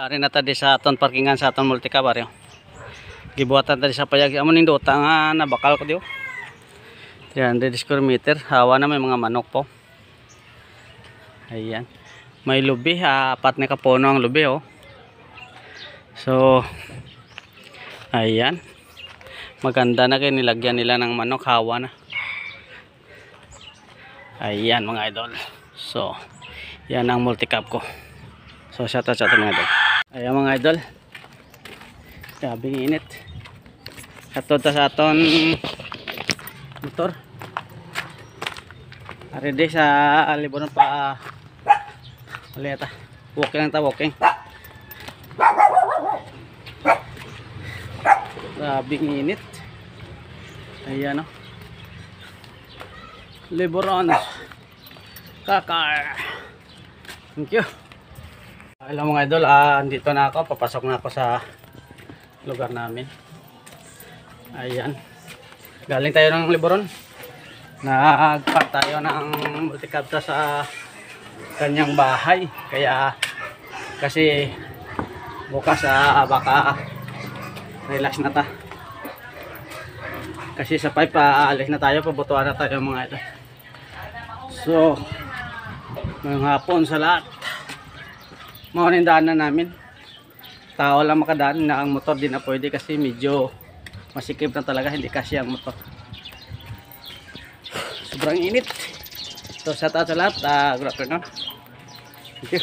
Kari na tadi sa aton parkingan sa aton multika baryo. Gibuhatan tadi sa payag amo ning dota nga nabakal ko dio. 300 square meter. Hawa na may mga manok po. Ayan. May lubi, apat na kapuno ang lubi oh. So ayan. Maganda na kayo nilagyan nila ng manok, hawa na. Ayan mga idol. So yan ang multicap ko. So shout out sa ating mga idol. Ayan mga idol. Grabing init. Katod ta sa aton motor. Ready sa libunan pa. Aleta. Walking lang ta, walking. Grabing init. Ayan o. Liburan. Kakar. Thank you. Hello mga idol, andito na ako, papasok na ako sa lugar namin. Ayan. Galing tayo ng Liboron. Nagpark tayo ng multicab sa kanyang bahay. Kaya kasi bukas baka relax na ta. Kasi sa pipe alis na tayo, pabutuan na tayo mga idol. So, ngayong hapon sa lahat. Maunin daanan namin. Tao lang makadaan na, ang motor din na pwede kasi medyo masikip na talaga, hindi kasi ang motor. Sobrang init. So shout out sa lahat. Good afternoon. Thank you.